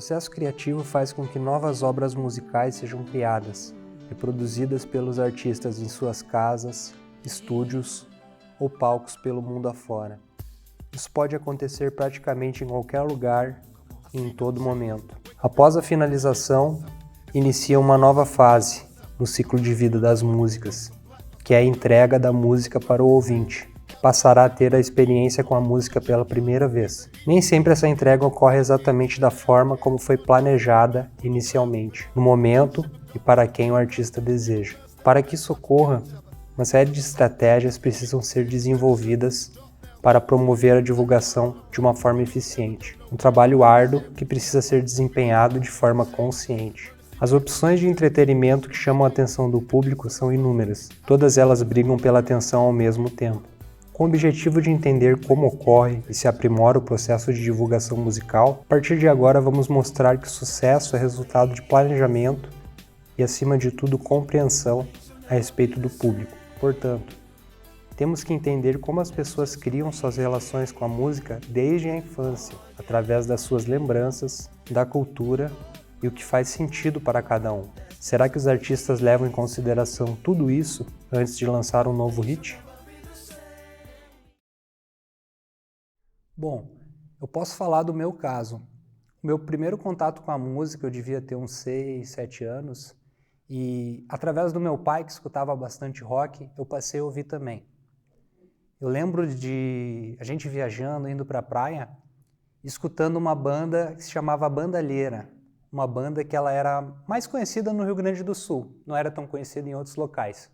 processo criativo faz com que novas obras musicais sejam criadas, reproduzidas pelos artistas em suas casas, estúdios ou palcos pelo mundo afora. Isso pode acontecer praticamente em qualquer lugar e em todo momento. Após a finalização, inicia uma nova fase no ciclo de vida das músicas, que é a entrega da música para o ouvinte, que passará a ter a experiência com a música pela primeira vez. Nem sempre essa entrega ocorre exatamente da forma como foi planejada inicialmente, no momento e para quem o artista deseja. Para que isso ocorra, uma série de estratégias precisam ser desenvolvidas para promover a divulgação de uma forma eficiente. Um trabalho árduo que precisa ser desempenhado de forma consciente. As opções de entretenimento que chamam a atenção do público são inúmeras. Todas elas brigam pela atenção ao mesmo tempo. Com o objetivo de entender como ocorre e se aprimora o processo de divulgação musical, a partir de agora vamos mostrar que o sucesso é resultado de planejamento e, acima de tudo, compreensão a respeito do público. Portanto, temos que entender como as pessoas criam suas relações com a música desde a infância, através das suas lembranças, da cultura e o que faz sentido para cada um. Será que os artistas levam em consideração tudo isso antes de lançar um novo hit? Bom, eu posso falar do meu caso. O meu primeiro contato com a música eu devia ter uns 6, 7 anos e através do meu pai, que escutava bastante rock, eu passei a ouvir também. Eu lembro de a gente viajando, indo para a praia, escutando uma banda que se chamava Bandalheira, uma banda que ela era mais conhecida no Rio Grande do Sul, não era tão conhecida em outros locais.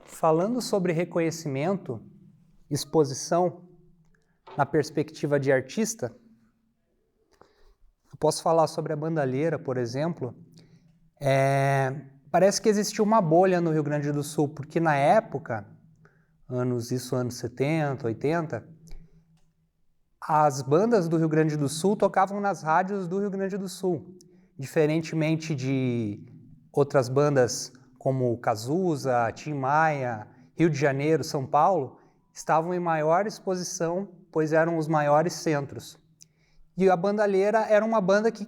Falando sobre reconhecimento, exposição, na perspectiva de artista, eu posso falar sobre a Bandalheira, por exemplo. Parece que existiu uma bolha no Rio Grande do Sul, porque na época, anos 70, 80, as bandas do Rio Grande do Sul tocavam nas rádios do Rio Grande do Sul, diferentemente de outras bandas como Cazuza, Tim Maia, Rio de Janeiro, São Paulo, estavam em maior exposição, pois eram os maiores centros. E a Bandalheira era uma banda que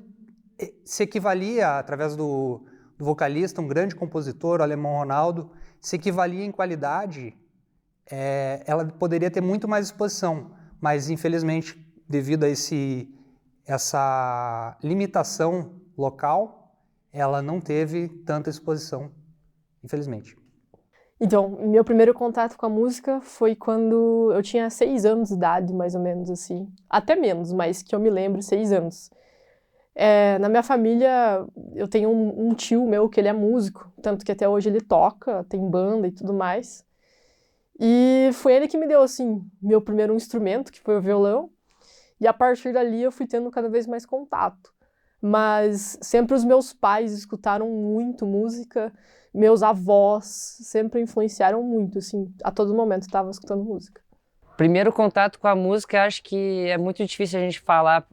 se equivalia, através do vocalista, um grande compositor, o Alemão Ronaldo, se equivalia em qualidade, ela poderia ter muito mais exposição, mas infelizmente, devido a essa limitação local, ela não teve tanta exposição, infelizmente. Então, meu primeiro contato com a música foi quando eu tinha 6 anos de idade, mais ou menos, assim. Até menos, mas que eu me lembro, 6 anos. Na minha família, eu tenho um tio meu que ele é músico, tanto que até hoje ele toca, tem banda e tudo mais. E foi ele que me deu, assim, meu primeiro instrumento, que foi o violão. E a partir dali eu fui tendo cada vez mais contato. Mas sempre os meus pais escutaram muito música, meus avós sempre influenciaram muito, assim, a todo momento estavam escutando música. Primeiro contato com a música, acho que é muito difícil a gente falar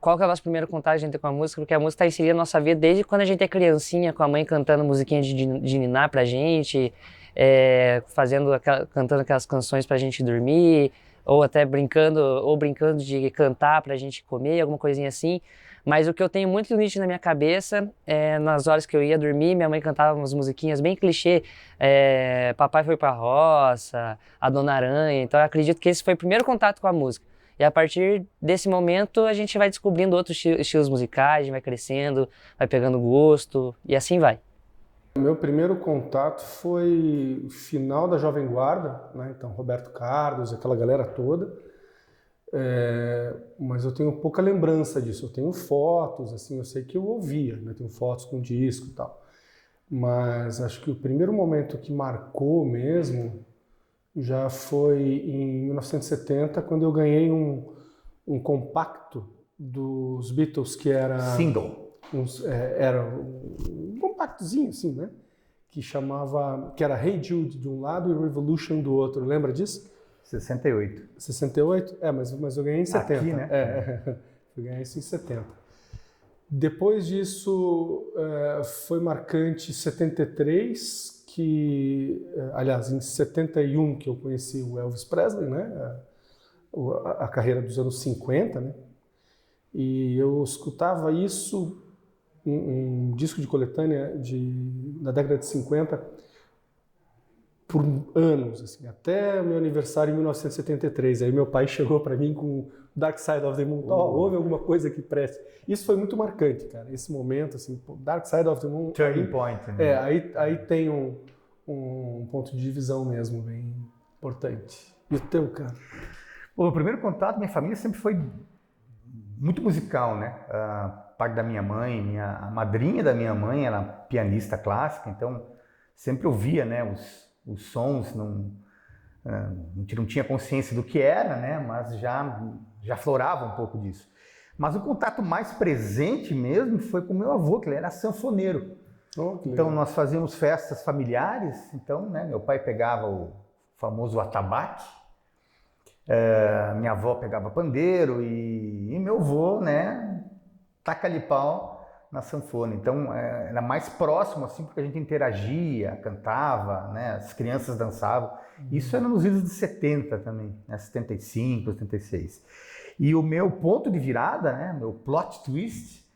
qual que é o nosso primeiro contato a gente tem com a música, porque a música está inserida na nossa vida desde quando a gente é criancinha, com a mãe cantando musiquinha de ninar pra gente, cantando aquelas canções pra gente dormir, ou até brincando de cantar pra gente comer, alguma coisinha assim. Mas o que eu tenho muito nítido na minha cabeça é nas horas que eu ia dormir, minha mãe cantava umas musiquinhas bem clichê, Papai Foi Pra Roça, A Dona Aranha. Então eu acredito que esse foi o primeiro contato com a música. E a partir desse momento a gente vai descobrindo outros estilos musicais, a gente vai crescendo, vai pegando gosto e assim vai. O meu primeiro contato foi o final da Jovem Guarda, né? Então Roberto Carlos, aquela galera toda. Mas eu tenho pouca lembrança disso. Eu tenho fotos, assim, eu sei que eu ouvia, né? Tenho fotos com disco e tal. Mas acho que o primeiro momento que marcou mesmo já foi em 1970, quando eu ganhei um compacto dos Beatles, que era... Single. Era um compactozinho, assim, né? Que era Hey Jude de um lado e Revolution do outro. Lembra disso? 68. 68? Mas eu ganhei em 70. Aqui, né? Eu ganhei isso em 70. Depois disso, foi marcante 73, aliás, em 71 que eu conheci o Elvis Presley, né? A carreira dos anos 50, né? E eu escutava isso, um disco de coletânea da década de 50, por anos, assim, até meu aniversário em 1973. Aí meu pai chegou para mim com Dark Side of the Moon. Houve alguma coisa que preste. Isso foi muito marcante, cara. Esse momento, assim, Dark Side of the Moon. Turning point, né? Aí tem um ponto de divisão mesmo, bem importante. E o teu, cara? O primeiro contato, minha família sempre foi muito musical, né? A parte da minha mãe, a madrinha da minha mãe era pianista clássica, então sempre ouvia, né, os sons, a gente não tinha consciência do que era, né, mas já florava um pouco disso. Mas o contato mais presente mesmo foi com meu avô, que ele era sanfoneiro. Então nós fazíamos festas familiares, então, né, meu pai pegava o famoso atabaque, minha avó pegava pandeiro e meu avô, né, taca-lhe pau na sanfona. Então era mais próximo, assim, porque a gente interagia, cantava, né, as crianças dançavam. Isso era nos idos de 70 também, né, 75, 76. E o meu ponto de virada, né, meu plot twist,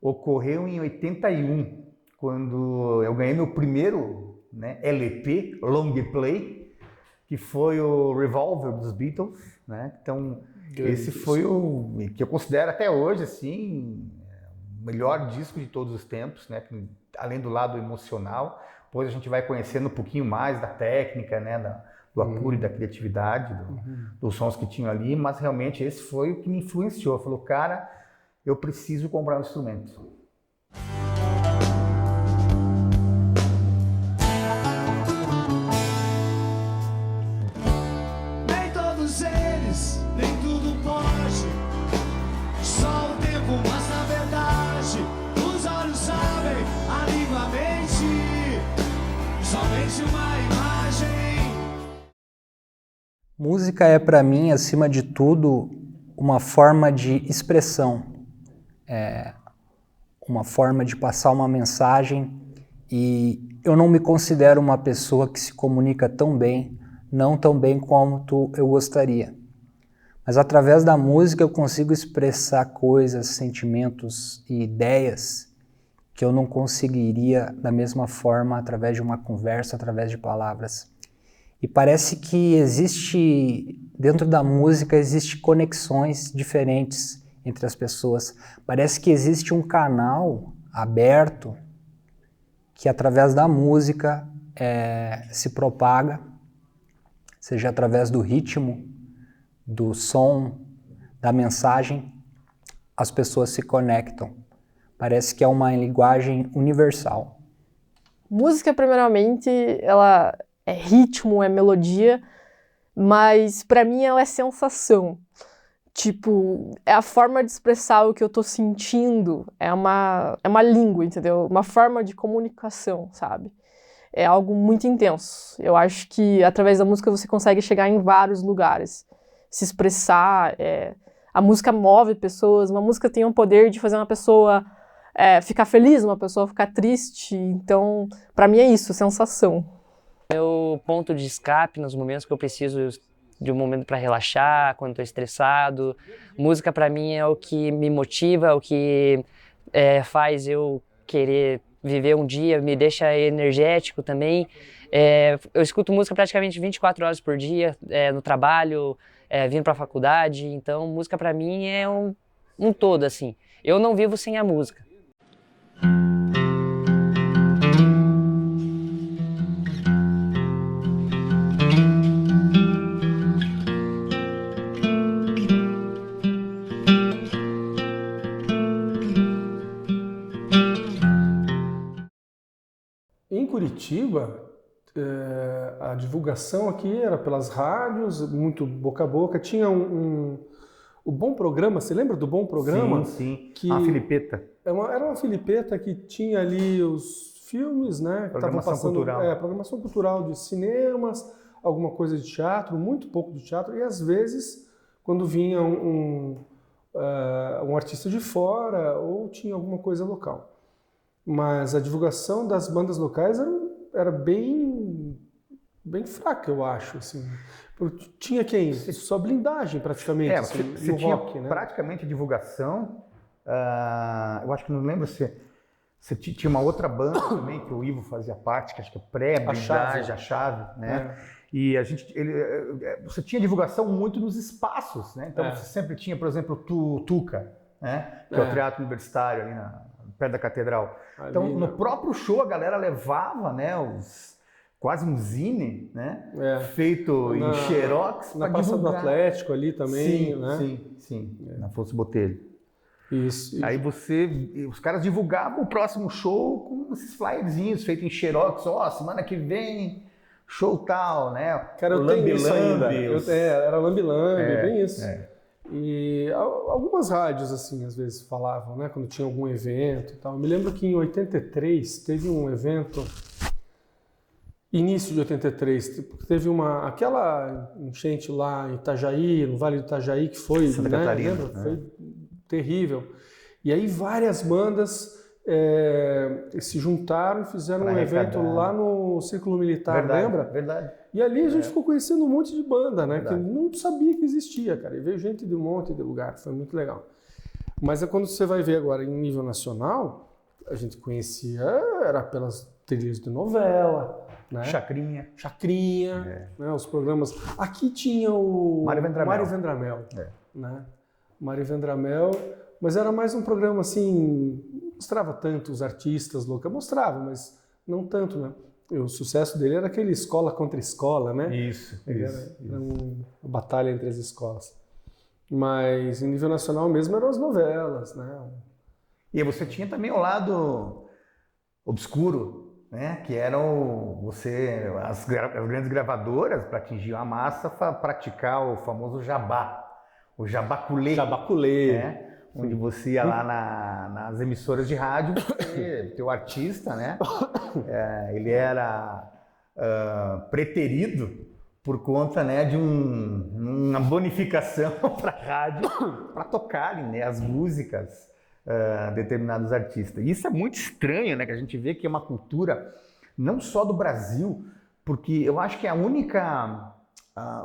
ocorreu em 81, quando eu ganhei meu primeiro, né, LP, long play, que foi o Revolver dos Beatles, né? Então, esse foi o que eu considero até hoje, assim, o melhor disco de todos os tempos, né? Além do lado emocional. Depois a gente vai conhecendo um pouquinho mais da técnica, né? Do apuro e da criatividade, dos sons que tinham ali, mas realmente esse foi o que me influenciou. Falou, cara, eu preciso comprar um instrumento. Música é, para mim, acima de tudo, uma forma de expressão, uma forma de passar uma mensagem, e eu não me considero uma pessoa que se comunica tão bem, não tão bem quanto eu gostaria. Mas através da música eu consigo expressar coisas, sentimentos e ideias que eu não conseguiria da mesma forma através de uma conversa, através de palavras. E parece que dentro da música, existe conexões diferentes entre as pessoas. Parece que existe um canal aberto que através da música se propaga, seja através do ritmo, do som, da mensagem, as pessoas se conectam. Parece que é uma linguagem universal. Música, primeiramente, ela é ritmo, é melodia, mas pra mim ela é sensação. Tipo, é a forma de expressar o que eu tô sentindo, é uma língua, entendeu? Uma forma de comunicação, sabe? É algo muito intenso. Eu acho que através da música você consegue chegar em vários lugares, se expressar. A música move pessoas, uma música tem o poder de fazer uma pessoa ficar feliz, uma pessoa ficar triste. Então, pra mim é isso, sensação. Meu ponto de escape nos momentos que eu preciso de um momento para relaxar, quando estou estressado. Música para mim é o que me motiva, é o que faz eu querer viver um dia, me deixa energético também. Eu escuto música praticamente 24 horas por dia, no trabalho, vindo para a faculdade. Então, música para mim é um todo, assim. Eu não vivo sem a música. Em Curitiba, a divulgação aqui era pelas rádios, muito boca a boca. Tinha o Bom Programa, você lembra do Bom Programa? Sim. Que A filipeta. era uma filipeta que tinha ali os filmes, né? Que Programação passando, cultural. Programação cultural de cinemas, alguma coisa de teatro, muito pouco de teatro. E às vezes, quando vinha um artista de fora ou tinha alguma coisa local. Mas a divulgação das bandas locais era bem bem fraca, eu acho, assim. Tinha quem? Só blindagem, praticamente, assim, você no tinha rock, né? praticamente divulgação. Eu acho que não lembro se você tinha uma outra banda também, que o Ivo fazia parte, que acho que é pré-blindagem, a Chave, né? E você tinha divulgação muito nos espaços, né? Então você sempre tinha, por exemplo, o Tuca, né? Que é o Teatro Universitário ali perto da Catedral. Ali, então, no né? próprio show, a galera levava, né, quase um zine, né? Feito em xerox na para Praça do divulgar. Atlético ali também, Sim, né? sim, na Afonso Botelho. Isso. Aí os caras divulgavam o próximo show com esses flyerzinhos feitos em xerox. Semana que vem, show tal, né? Cara, eu tenho isso ainda. Era lambi-lambi, bem isso. E algumas rádios, assim, às vezes falavam, né? Quando tinha algum evento e tal. Eu me lembro que em 83 teve um evento, início de 83, teve aquela enchente lá em Itajaí, no Vale do Itajaí, que foi, Santa né? Catarina, Lembra? Foi terrível. E aí várias bandas se juntaram e fizeram um evento lá no Círculo Militar, lembra? Verdade. E ali a gente ficou conhecendo um monte de banda, né? Que não sabia que existia, cara. E veio gente de um monte de lugar, foi muito legal. Mas quando você vai ver agora em nível nacional, a gente conhecia, era pelas trilhas de novela, né? Chacrinha, né? Os programas. Aqui tinha o Mário Vendramel, né? Mário Vendramel, mas era mais um programa assim, não mostrava tanto os artistas locais, mostrava, mas não tanto, né? E o sucesso dele era aquele escola contra escola, né? Isso. Era uma batalha entre as escolas. Mas em nível nacional mesmo eram as novelas, né? E você tinha também o lado obscuro, né? Que eram as grandes gravadoras, para atingir a massa, praticar o famoso jabá. O jabaculê. Né? Onde você ia lá nas emissoras de rádio, teu artista, né? Ele era preterido por conta, né, de uma bonificação para a rádio para tocarem, né, as músicas determinados artistas. E isso é muito estranho, né? Que a gente vê que é uma cultura não só do Brasil, porque eu acho que é o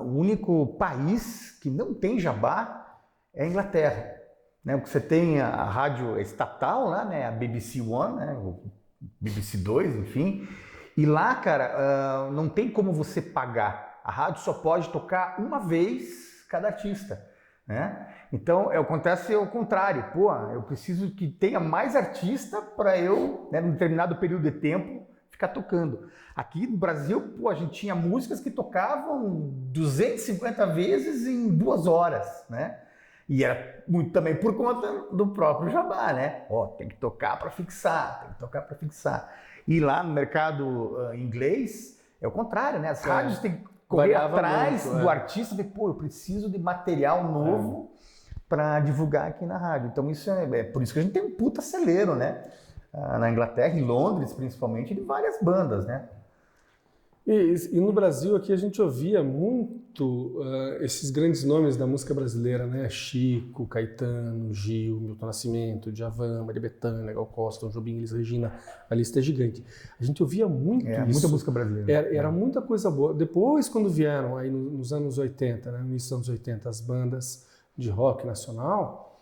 único país que não tem jabá é a Inglaterra, né? Porque você tem a rádio estatal lá, né? A BBC One, né? O BBC 2, enfim. E lá, cara, não tem como você pagar. A rádio só pode tocar uma vez cada artista, né? Então, acontece o contrário. Pô, eu preciso que tenha mais artista para eu, né, num determinado período de tempo, ficar tocando. Aqui no Brasil, pô, a gente tinha músicas que tocavam 250 vezes em 2 horas, né? E era muito também por conta do próprio jabá, né? Tem que tocar para fixar, E lá no mercado inglês, é o contrário, né? As rádios têm que correr atrás do artista e ver, pô, eu preciso de material novo para divulgar aqui na rádio. Então isso é por isso que a gente tem um puta celeiro, né? Na Inglaterra, em Londres principalmente, de várias bandas, né? E no Brasil aqui a gente ouvia muito esses grandes nomes da música brasileira, né? Chico, Caetano, Gil, Milton Nascimento, Djavan, Maria Bethânia, Gal Costa, Jobim, Elis Regina, a lista é gigante. A gente ouvia muito isso. Muita música brasileira. Era muita coisa boa. Depois, quando vieram aí nos anos 80, né? No início dos anos 80, as bandas de rock nacional,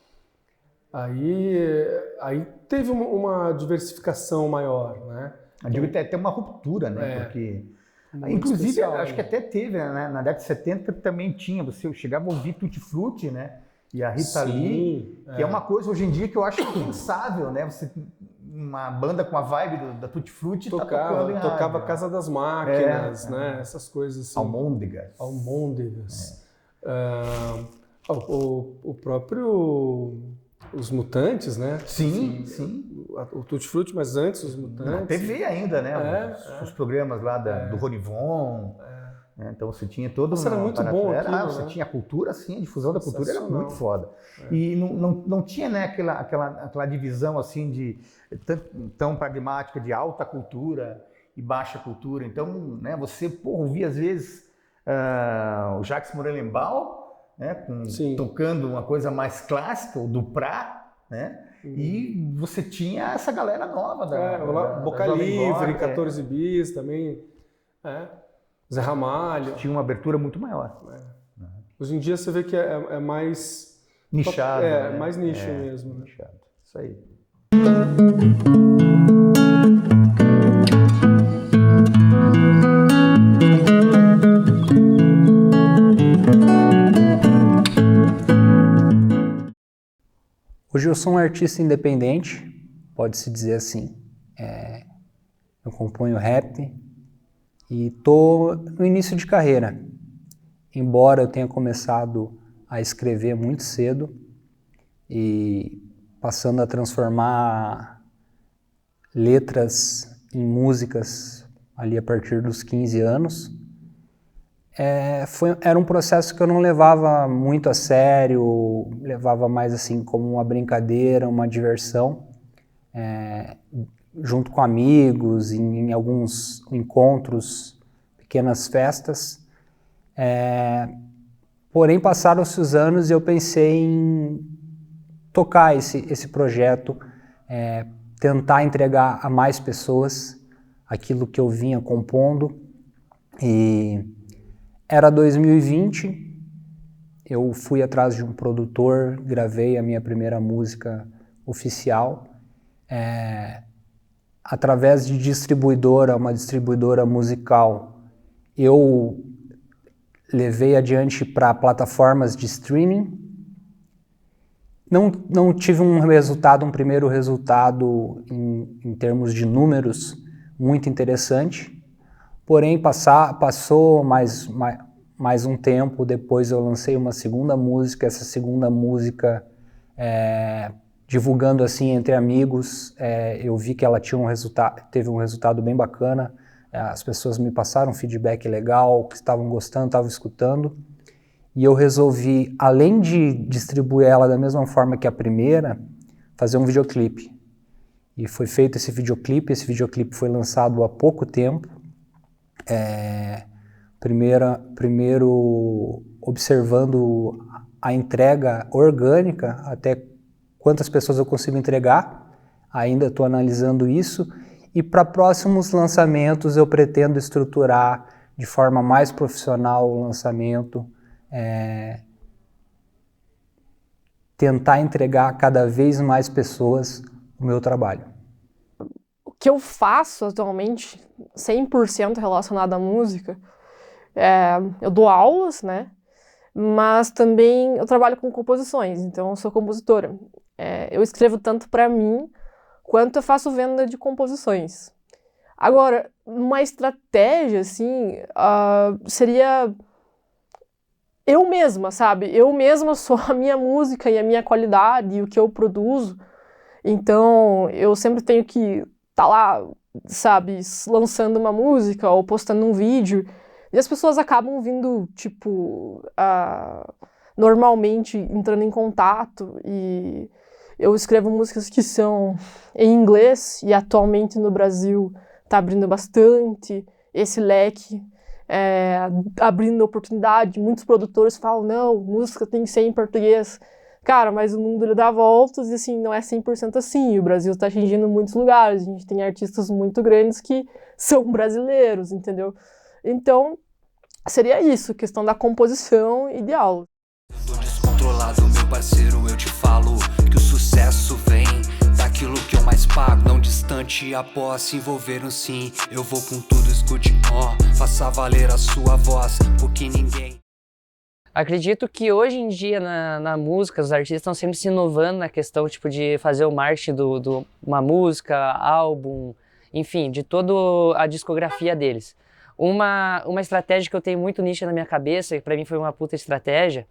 aí teve uma diversificação maior, né? Eu digo que tem uma ruptura, né? Porque... Inclusive, especial, acho que até teve, né? Na década de 70 também tinha, você chegava a ouvir Tutti Frutti, né? E a Rita Lee, que é uma coisa hoje em dia que eu acho impensável, né? Você, uma banda com a vibe da Tutti Frutti tocava rádio, Casa das Máquinas, né? Essas coisas assim. Almôndegas. O próprio... Os Mutantes, né? Sim. O Tutti Frutti, mas antes os Mutantes. Na TV ainda, né? Os programas lá do Ronivon. Né? Então você tinha todo era muito bom aquilo, você né? tinha a cultura, assim, a difusão da cultura era muito foda. E não tinha, né, aquela divisão assim de tão pragmática de alta cultura e baixa cultura. Então, né, você ouvia às vezes o Jacques Morelenbaum, né, tocando uma coisa mais clássica, o Duprá, né? E você tinha essa galera nova Boca Livre, Jovem Guarda, 14 Bis também. Zé Ramalho. Tinha uma abertura muito maior. Hoje em dia você vê que é mais... Nichado. Né? Mais nicho mesmo. Né? Nichado. Isso aí. Hoje eu sou um artista independente, pode-se dizer assim. Eu componho rap e estou no início de carreira. Embora eu tenha começado a escrever muito cedo e passando a transformar letras em músicas ali a partir dos 15 anos, era um processo que eu não levava muito a sério, levava mais assim como uma brincadeira, uma diversão, junto com amigos, em alguns encontros, pequenas festas. Porém, passaram-se os anos e eu pensei em tocar esse projeto, tentar entregar a mais pessoas aquilo que eu vinha compondo. E era 2020, eu fui atrás de um produtor, gravei a minha primeira música oficial, através de uma distribuidora musical. Eu levei adiante para plataformas de streaming. Não tive um primeiro resultado em termos de números muito interessante, porém passou mais um tempo, depois eu lancei uma segunda música, essa segunda música, divulgando assim entre amigos, eu vi que ela teve um resultado bem bacana, as pessoas me passaram um feedback legal, que estavam gostando, estavam escutando, e eu resolvi, além de distribuir ela da mesma forma que a primeira, fazer um videoclipe. E foi feito esse videoclipe foi lançado há pouco tempo, primeiro observando a entrega orgânica, até quantas pessoas eu consigo entregar, ainda estou analisando isso, e para próximos lançamentos eu pretendo estruturar de forma mais profissional o lançamento, tentar entregar a cada vez mais pessoas o meu trabalho. O que eu faço atualmente, 100% relacionado à música, eu dou aulas, né? Mas também eu trabalho com composições, então eu sou compositora. Eu escrevo tanto para mim, quanto eu faço venda de composições. Agora, uma estratégia, assim, seria eu mesma, sabe? Eu mesma sou a minha música e a minha qualidade e o que eu produzo. Então, eu sempre tenho que estar lá, sabe, lançando uma música ou postando um vídeo. E as pessoas acabam vindo, tipo, normalmente entrando em contato. E eu escrevo músicas que são em inglês e atualmente no Brasil está abrindo bastante esse leque. Abrindo oportunidade, muitos produtores falam, não, música tem que ser em português. Cara, mas o mundo ele dá voltas e assim, não é 100% assim. O Brasil está atingindo muitos lugares, a gente tem artistas muito grandes que são brasileiros, entendeu? Então, seria isso, questão da composição e de aula. Tô descontrolado, meu parceiro, eu te falo que o sucesso vem daquilo que eu mais pago, não distante após se envolver um sim. Eu vou com tudo, escute, faça valer a sua voz, porque ninguém... Acredito que hoje em dia na música, os artistas estão sempre se inovando na questão tipo, de fazer o marketing de uma música, álbum, enfim, de toda a discografia deles. Uma estratégia que eu tenho muito nítida na minha cabeça, que pra mim foi uma puta estratégia,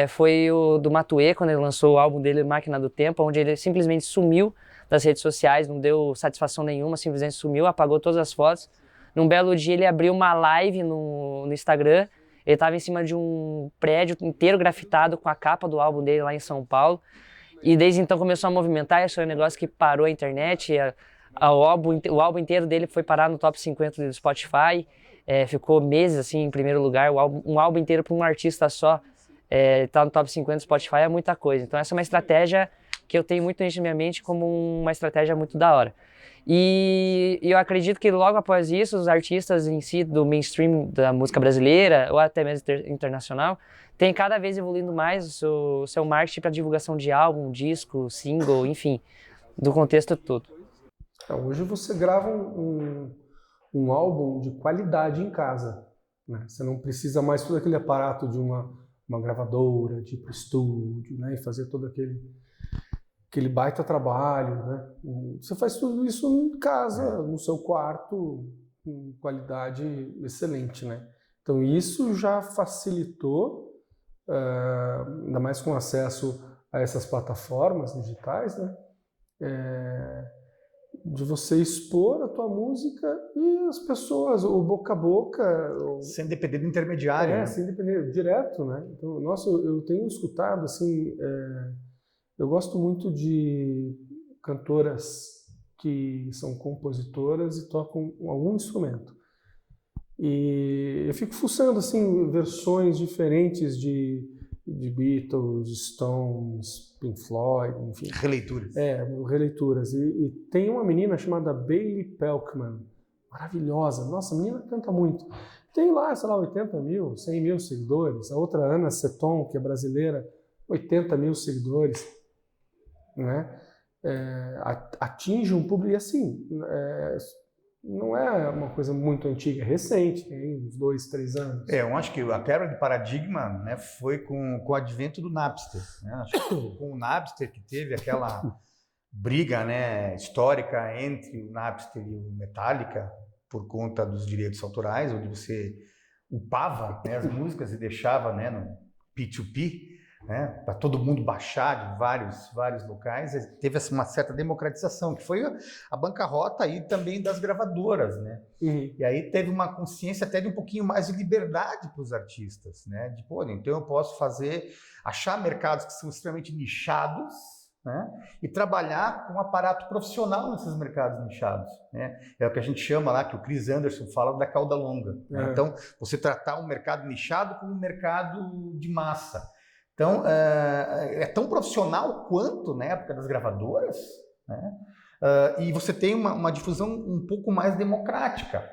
foi o do Matuê, quando ele lançou o álbum dele, Máquina do Tempo, onde ele simplesmente sumiu das redes sociais, não deu satisfação nenhuma, simplesmente sumiu, apagou todas as fotos. Num belo dia ele abriu uma live no Instagram, ele estava em cima de um prédio inteiro grafitado com a capa do álbum dele lá em São Paulo, e desde então começou a movimentar, esse foi um negócio que parou a internet, o álbum inteiro dele foi parar no top 50 do Spotify, ficou meses assim em primeiro lugar, um álbum inteiro para um artista só, tá no top 50 do Spotify é muita coisa. Então essa é uma estratégia que eu tenho muito isso na minha mente como uma estratégia muito da hora. E eu acredito que logo após isso, os artistas em si do mainstream da música brasileira, ou até mesmo internacional, têm cada vez evoluindo mais o seu marketing para divulgação de álbum, disco, single, enfim, do contexto todo. Hoje você grava um álbum de qualidade em casa, né? Você não precisa mais todo aquele aparato de uma gravadora, de ir para o estúdio, né? E fazer todo aquele baita trabalho, né? Você faz tudo isso em casa, no seu quarto, com qualidade excelente, né? Então isso já facilitou, ainda mais com acesso a essas plataformas digitais, né? De você expor a tua música e as pessoas, o boca a boca... Sem depender do intermediário. Né? Sem depender, direto, né? Então, nossa, eu tenho escutado, assim... Eu gosto muito de cantoras que são compositoras e tocam algum instrumento. E eu fico fuçando assim, versões diferentes de Beatles, Stones, Pink Floyd, enfim. Releituras. Releituras. E tem uma menina chamada Bailey Pelkman, maravilhosa. Nossa, a menina canta muito. Tem lá, sei lá, 80 mil, 100 mil seguidores. A outra, Ana Seton, que é brasileira, 80 mil seguidores. Né? Atinge um público, e assim, não é uma coisa muito antiga, é recente, tem uns 2, 3 anos. Eu acho que a quebra de paradigma, né, foi com o advento do Napster. Né? Acho que com o Napster que teve aquela briga, né, histórica entre o Napster e o Metallica por conta dos direitos autorais, onde você upava, né, as músicas e deixava, né, no P2P, né, para todo mundo baixar de vários locais. Teve assim, uma certa democratização, que foi a bancarrota aí também das gravadoras, né? E aí teve uma consciência até de um pouquinho mais de liberdade para os artistas, né? De, pô, então eu posso achar mercados que são extremamente nichados, né? E trabalhar com um aparato profissional nesses mercados nichados, né? É o que a gente chama lá, que o Chris Anderson fala da cauda longa. Né? Então, você tratar um mercado nichado como um mercado de massa. Então, é tão profissional quanto na época das gravadoras, né? E você tem uma difusão um pouco mais democrática.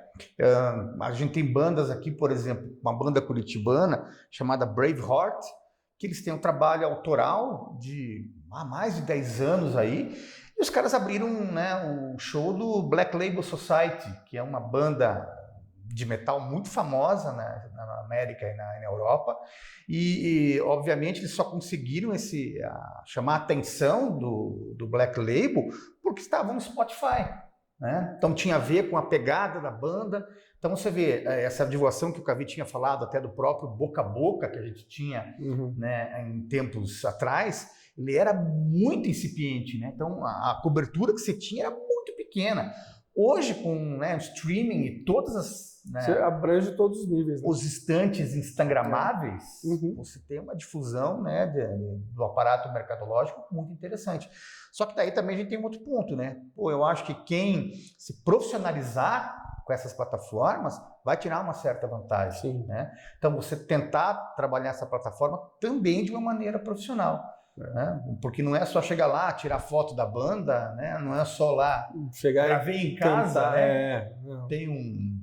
A gente tem bandas aqui, por exemplo, uma banda curitibana chamada Braveheart, que eles têm um trabalho autoral de há mais de 10 anos aí, e os caras abriram, né, um show do Black Label Society, que é uma banda de metal muito famosa na América e na Europa, e obviamente eles só conseguiram chamar a atenção do Black Label porque estavam no Spotify, né? Então tinha a ver com a pegada da banda. Então você vê essa divulgação que o Cavit tinha falado, até do próprio boca a boca que a gente tinha, né, em tempos atrás, ele era muito incipiente, né? Então a cobertura que você tinha era muito pequena. Hoje, com, né, streaming e todas as... Né, você abrange todos os níveis. Né? Os instantes instagramáveis, você tem uma difusão, né, do aparato mercadológico muito interessante. Só que daí também a gente tem um outro ponto, né? Pô, eu acho que quem se profissionalizar com essas plataformas vai tirar uma certa vantagem. Sim. Né? Então, você tentar trabalhar essa plataforma também de uma maneira profissional. Né? Porque não é só chegar lá, tirar foto da banda, né? Não é só lá gravei em casa, cantar, né? Tem um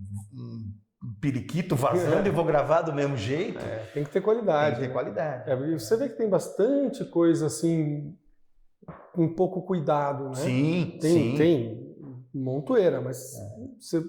periquito vazando e vou gravar do mesmo jeito. Tem que ter qualidade. Tem que ter qualidade. E você vê que tem bastante coisa assim, com pouco cuidado, né? Sim, tem montoeira, mas você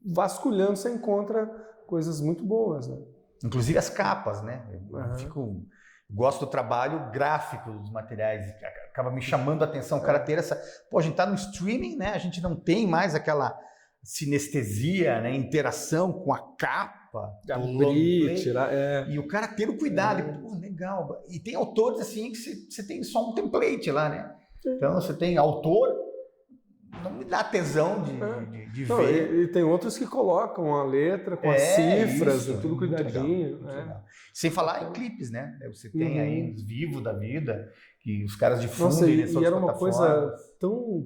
vasculhando você encontra coisas muito boas, né? Inclusive as capas, né? Eu gosto do trabalho gráfico dos materiais, acaba me chamando a atenção, o cara ter essa... Pô, a gente tá no streaming, né? A gente não tem mais aquela sinestesia, né? Interação com a capa. Abrir, tirar... E o cara ter o cuidado. Pô, legal. E tem autores assim que você tem só um template lá, né? Então você tem autor, não me dá tesão de ver. E tem outros que colocam a letra com as cifras, tudo cuidadinho. Legal. Sem falar em clipes, né? Você tem aí os Vivo da vida, que os caras difundem. Nossa, e era uma coisa tão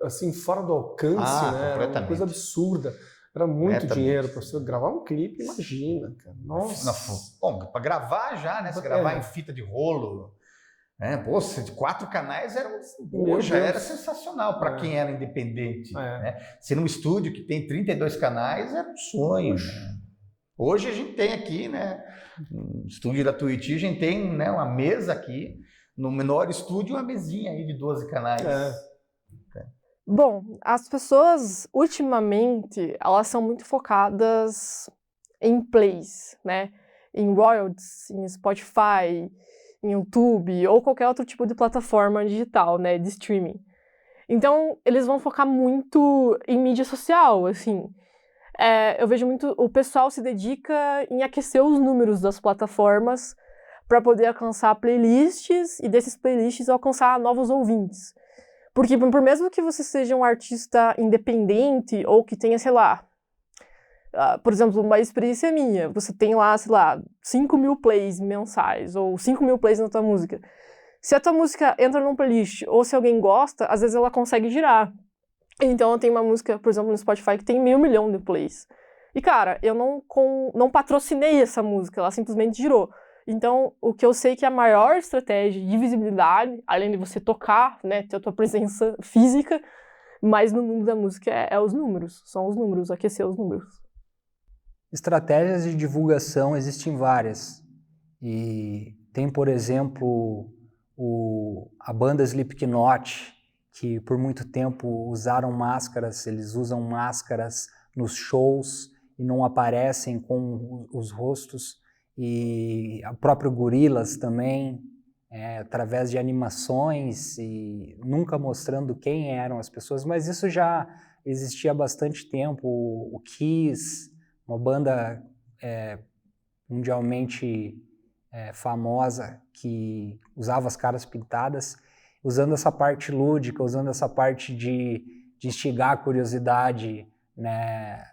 assim, fora do alcance, né? Era uma coisa absurda. Era muito dinheiro para você gravar um clipe, imagina, cara. Nossa. Bom, para gravar já, né? Você gravar em fita de rolo. Pô, 4 canais Meu já era Deus. sensacional para É. quem era independente. É. Né? Se num estúdio que tem 32 canais, era um sonho. Né? Hoje a gente tem aqui, né, no estúdio da Tuiuti, a gente tem, né, uma mesa aqui, no menor estúdio, uma mesinha aí de 12 canais. Bom, as pessoas, ultimamente, elas são muito focadas em plays, né? Em royalties, em Spotify, em YouTube ou qualquer outro tipo de plataforma digital, né? De streaming. Então, eles vão focar muito em mídia social, assim. Eu vejo muito... O pessoal se dedica em aquecer os números das plataformas para poder alcançar playlists e desses playlists alcançar novos ouvintes. Porque por mesmo que você seja um artista independente ou que tenha, sei lá, por exemplo, uma experiência minha, você tem lá, sei lá, 5.000 plays mensais ou 5.000 plays na tua música. Se a tua música entra num playlist ou se alguém gosta, às vezes ela consegue girar. Então eu tenho uma música, por exemplo, no Spotify que tem 1.000 milhões de plays. E cara, eu não patrocinei essa música, ela simplesmente girou. Então, o que eu sei que é a maior estratégia de visibilidade, além de você tocar, né, ter a tua presença física, mas no mundo da música é os números, são os números, aquecer os números. Estratégias de divulgação existem várias. E tem, por exemplo, a banda Slipknot, que por muito tempo usaram máscaras, eles usam máscaras nos shows e não aparecem com os rostos. E o próprio Gorillaz também, através de animações e nunca mostrando quem eram as pessoas, mas isso já existia há bastante tempo. O Kiss, uma banda mundialmente famosa que usava as caras pintadas, usando essa parte lúdica, usando essa parte de instigar a curiosidade, né,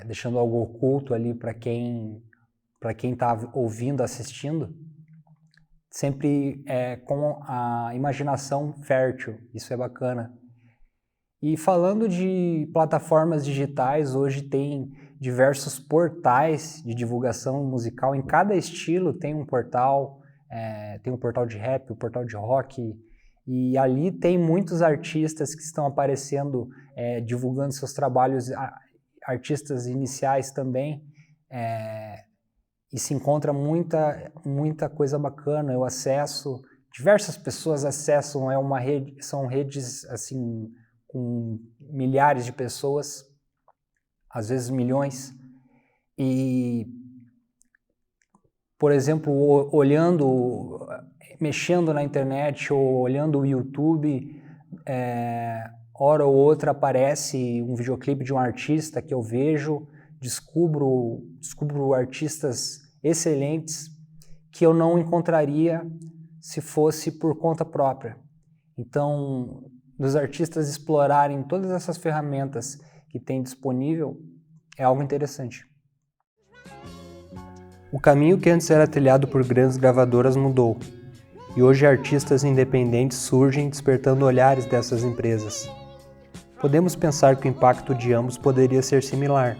deixando algo oculto ali para quem está ouvindo, assistindo, sempre com a imaginação fértil. Isso é bacana. E falando de plataformas digitais, hoje tem diversos portais de divulgação musical. Em cada estilo tem um portal de rap, um portal de rock, e ali tem muitos artistas que estão aparecendo, divulgando seus trabalhos, artistas iniciais também, e se encontra muita coisa bacana. Eu acesso, diversas pessoas acessam, são redes assim, com milhares de pessoas, às vezes milhões, e, por exemplo, mexendo na internet ou olhando o YouTube, hora ou outra aparece um videoclipe de um artista que eu vejo, descubro artistas excelentes que eu não encontraria se fosse por conta própria. Então, dos artistas explorarem todas essas ferramentas que tem disponível é algo interessante. O caminho que antes era trilhado por grandes gravadoras mudou, e hoje artistas independentes surgem despertando olhares dessas empresas. Podemos pensar que o impacto de ambos poderia ser similar,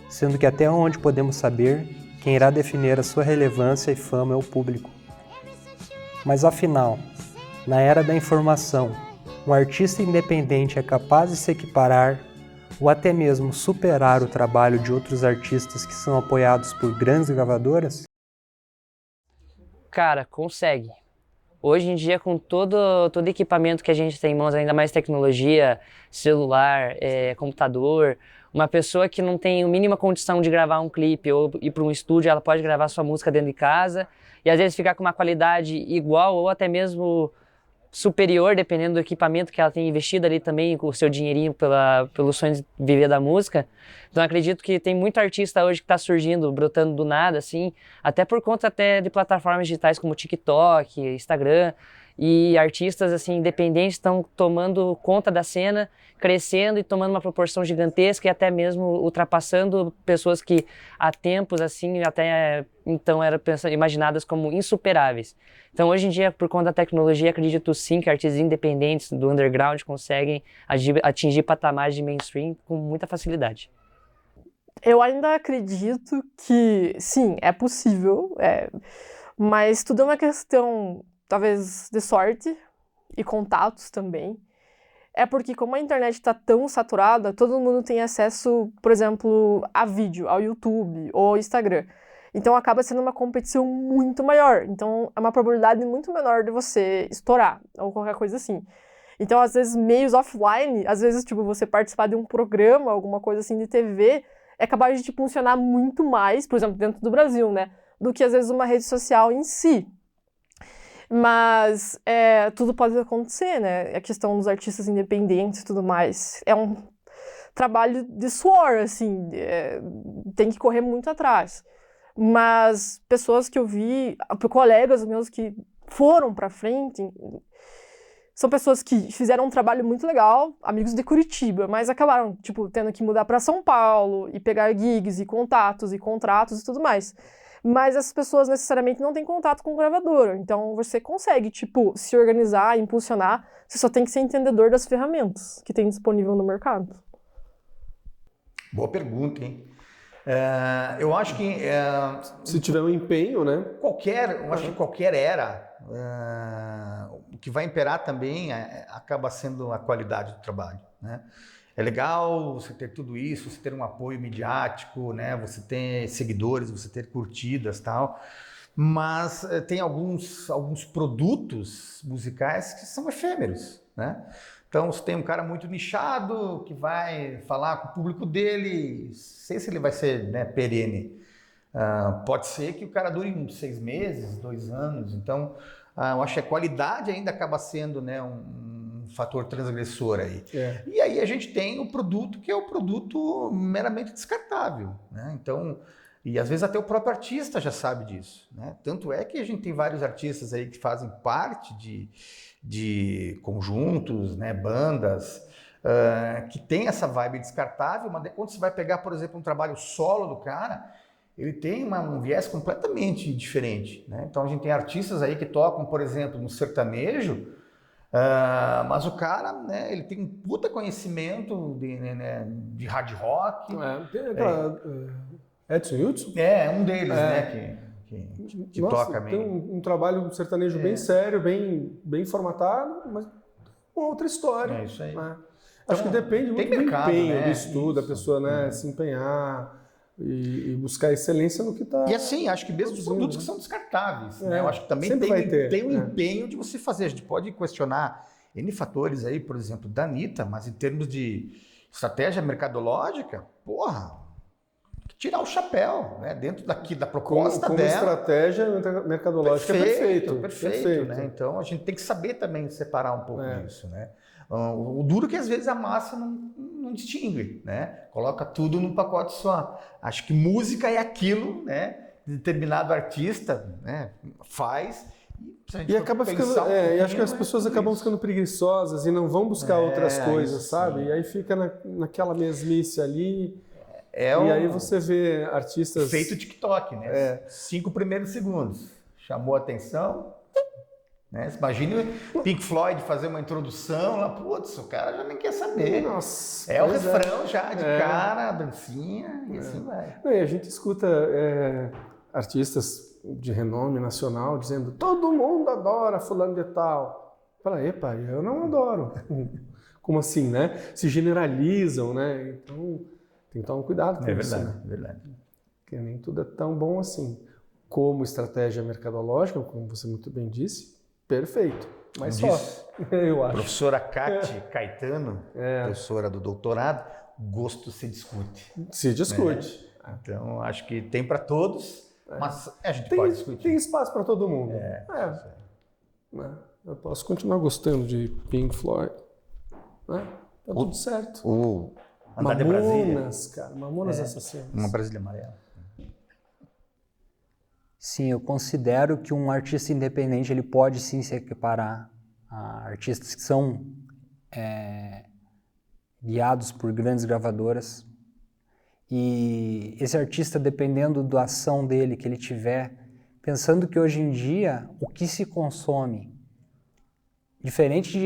sendo que até onde podemos saber, quem irá definir a sua relevância e fama é o público. Mas afinal, na era da informação, um artista independente é capaz de se equiparar ou até mesmo superar o trabalho de outros artistas que são apoiados por grandes gravadoras? Cara, consegue. Hoje em dia, com todo equipamento que a gente tem em mãos, ainda mais tecnologia, celular, computador, uma pessoa que não tem a mínima condição de gravar um clipe ou ir para um estúdio, ela pode gravar sua música dentro de casa e às vezes ficar com uma qualidade igual ou até mesmo superior, dependendo do equipamento que ela tem investido ali também, com o seu dinheirinho pelo sonho de viver da música. Então acredito que tem muito artista hoje que está surgindo, brotando do nada, assim, até por conta até de plataformas digitais como TikTok, Instagram, e artistas assim independentes estão tomando conta da cena, crescendo e tomando uma proporção gigantesca e até mesmo ultrapassando pessoas que há tempos assim até então eram imaginadas como insuperáveis. Então hoje em dia, por conta da tecnologia, acredito sim que artistas independentes do underground conseguem atingir patamares de mainstream com muita facilidade. Eu ainda acredito que sim, é possível, mas tudo é uma questão talvez de sorte e contatos também, é porque como a internet está tão saturada, todo mundo tem acesso, por exemplo, a vídeo, ao YouTube ou ao Instagram. Então acaba sendo uma competição muito maior. Então é uma probabilidade muito menor de você estourar ou qualquer coisa assim. Então, às vezes, meios offline, às vezes, tipo, você participar de um programa, alguma coisa assim de TV, é capaz de te funcionar muito mais, por exemplo, dentro do Brasil, né? Do que, às vezes, uma rede social em si. Mas tudo pode acontecer, né? A questão dos artistas independentes e tudo mais. É um trabalho de suor, assim, tem que correr muito atrás. Mas pessoas que eu vi, colegas meus que foram pra frente, são pessoas que fizeram um trabalho muito legal, amigos de Curitiba, mas acabaram, tipo, tendo que mudar pra São Paulo e pegar gigs e contatos e contratos e tudo mais. Mas essas pessoas necessariamente não têm contato com gravadora. Então você consegue, tipo, se organizar, impulsionar. Você só tem que ser entendedor das ferramentas que tem disponível no mercado. Boa pergunta, hein? Eu acho que Se tiver um empenho, né? eu acho que qualquer era, o que vai imperar também acaba sendo a qualidade do trabalho, né? É legal você ter tudo isso, você ter um apoio midiático, né? Você ter seguidores, você ter curtidas e tal, mas tem alguns produtos musicais que são efêmeros, né? Então, você tem um cara muito nichado que vai falar com o público dele, não sei se ele vai ser, né, perene. Pode ser que o cara dure uns 6 meses, 2 anos. Então, eu acho que a qualidade ainda acaba sendo, né, um fator transgressor aí. E aí a gente tem o produto que é o produto meramente descartável, né? Então, e às vezes até o próprio artista já sabe disso, né? Tanto é que a gente tem vários artistas aí que fazem parte de conjuntos, né, bandas, que tem essa vibe descartável, mas quando você vai pegar, por exemplo, um trabalho solo do cara, ele tem um viés completamente diferente, né? Então a gente tem artistas aí que tocam, por exemplo, no sertanejo, mas o cara, né, ele tem um puta conhecimento de hard rock. Tem aquela, Edson Hudson? É um deles, né, que Nossa, toca tem meio. um trabalho sertanejo bem sério, bem formatado, mas uma outra história. É isso aí. Né? Acho que depende muito mercado, do empenho, né? do estudo, da pessoa, né, se empenhar e buscar excelência no que está. E assim, acho que mesmo os produtos que são descartáveis, né? Eu acho que também tem um empenho de você fazer. A gente pode questionar N fatores aí, por exemplo, da Anitta, mas em termos de estratégia mercadológica, porra, tirar o chapéu, né? Dentro da proposta como dela. Estratégia mercadológica Perfeito, perfeito. né? Então a gente tem que saber também separar um pouco disso, né? O duro é que às vezes a massa não distingue, né? Coloca tudo num pacote só. Acho que música é aquilo, né? Determinado artista, né, faz. E acaba ficando. E acho que as pessoas acabam ficando preguiçosas e não vão buscar outras coisas, sabe? E aí fica naquela mesmice ali. E aí você vê artistas. Feito TikTok, né? 5 primeiros segundos. Chamou a atenção. Né? Imagine o Pink Floyd fazer uma introdução lá, putz, o cara já nem quer saber. Nossa, o refrão já de cara, a dancinha e assim vai. E a gente escuta artistas de renome nacional dizendo: todo mundo adora fulano de tal. Fala, epa, eu não adoro. Como assim, né? Se generalizam, né? Então tem que tomar um cuidado com isso. Né? É verdade. Porque nem tudo é tão bom assim. Como estratégia mercadológica, como você muito bem disse, perfeito. Mas só, eu acho. Professora Cátia Caetano, professora do doutorado, gosto se discute. Se discute. Né? Então, acho que tem para todos, mas a gente pode discutir. Tem espaço para todo mundo. Eu posso continuar gostando de Pink Floyd. Né? Tá tudo certo. Mamonas, cara. Mamonas Assassinas. Uma Brasília Amarela. Sim, eu considero que um artista independente ele pode sim se equiparar a artistas que são guiados por grandes gravadoras. E esse artista, dependendo da ação dele que ele tiver, pensando que hoje em dia o que se consome, diferente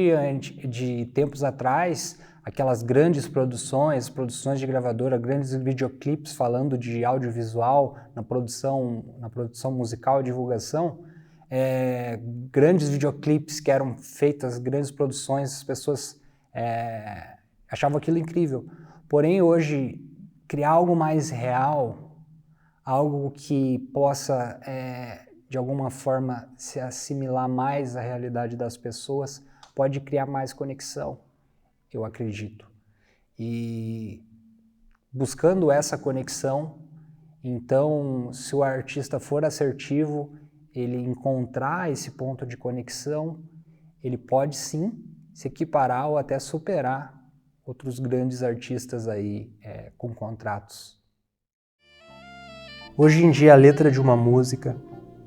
de tempos atrás, aquelas grandes produções de gravadora, grandes videoclipes falando de audiovisual na produção musical e divulgação, grandes videoclipes que eram feitas, grandes produções, as pessoas achavam aquilo incrível. Porém, hoje, criar algo mais real, algo que possa, de alguma forma, se assimilar mais à realidade das pessoas, pode criar mais conexão, eu acredito. E buscando essa conexão, então, se o artista for assertivo, ele encontrar esse ponto de conexão, ele pode sim se equiparar ou até superar outros grandes artistas aí com contratos. Hoje em dia, a letra de uma música,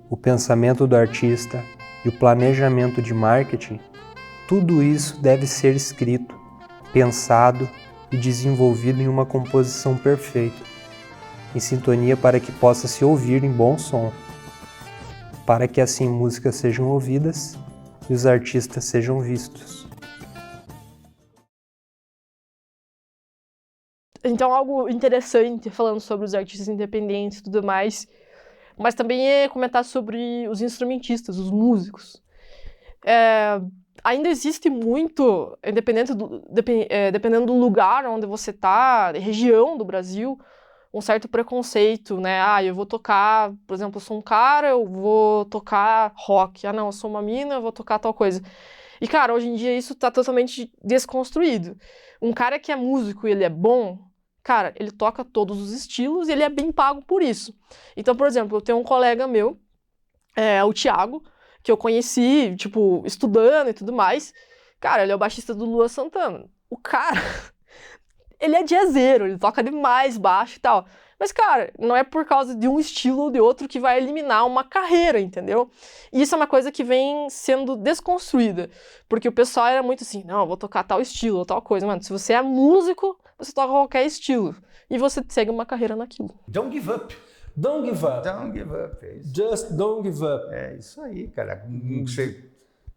o pensamento do artista e o planejamento de marketing, tudo isso deve ser escrito, pensado e desenvolvido em uma composição perfeita, em sintonia para que possa se ouvir em bom som, para que assim músicas sejam ouvidas e os artistas sejam vistos. Então, algo interessante falando sobre os artistas independentes e tudo mais, mas também é comentar sobre os instrumentistas, os músicos. Ainda existe muito, dependendo do lugar onde você está, região do Brasil, um certo preconceito, né? Eu vou tocar, por exemplo, eu sou um cara, eu vou tocar rock. Não, eu sou uma mina, eu vou tocar tal coisa. E, cara, hoje em dia isso tá totalmente desconstruído. Um cara que é músico e ele é bom, cara, ele toca todos os estilos e ele é bem pago por isso. Então, por exemplo, eu tenho um colega meu, o Thiago, que eu conheci, tipo, estudando e tudo mais. Cara, ele é o baixista do Luan Santana. O cara... ele é jazzeiro, ele toca demais baixo e tal. Mas, cara, não é por causa de um estilo ou de outro que vai eliminar uma carreira, entendeu? E isso é uma coisa que vem sendo desconstruída. Porque o pessoal era muito assim, não, eu vou tocar tal estilo ou tal coisa. Mano, se você é músico, você toca qualquer estilo. E você segue uma carreira naquilo. Don't give up. Don't give up. Don't give up. É isso. Just don't give up. É isso aí, cara.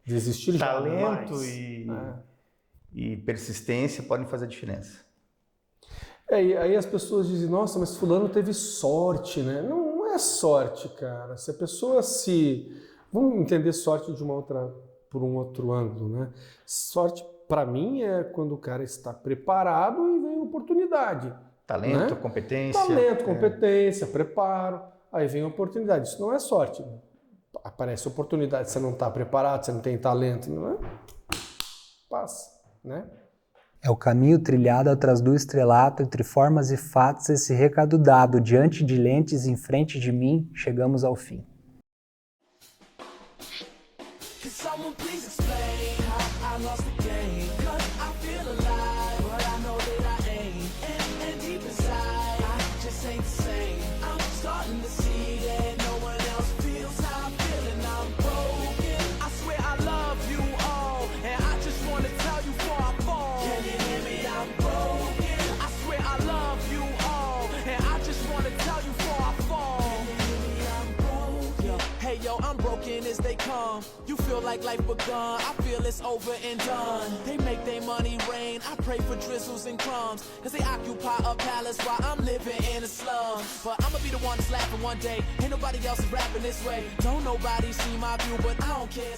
Desistir talento jamais. e persistência podem fazer a diferença. E aí as pessoas dizem, nossa, mas fulano teve sorte, né? Não é sorte, cara. Se a pessoa Vamos entender sorte por um outro ângulo, né? Sorte, para mim, é quando o cara está preparado e vem oportunidade. Talento, né? competência. Talento, competência, preparo. Aí vem a oportunidade. Isso não é sorte. Aparece oportunidade, você não está preparado, você não tem talento, não é? Passa, né? É o caminho trilhado atrás do estrelato, entre formas e fatos, esse recado dado, diante de lentes, em frente de mim, chegamos ao fim. As they come, you feel like life begun. I feel it's over and done. They make their money rain. I pray for drizzles and crumbs, cause they occupy a palace while I'm living in a slum. But I'ma be the one that's laughing one day. Ain't nobody else rapping this way. Don't nobody see my view, but I don't care.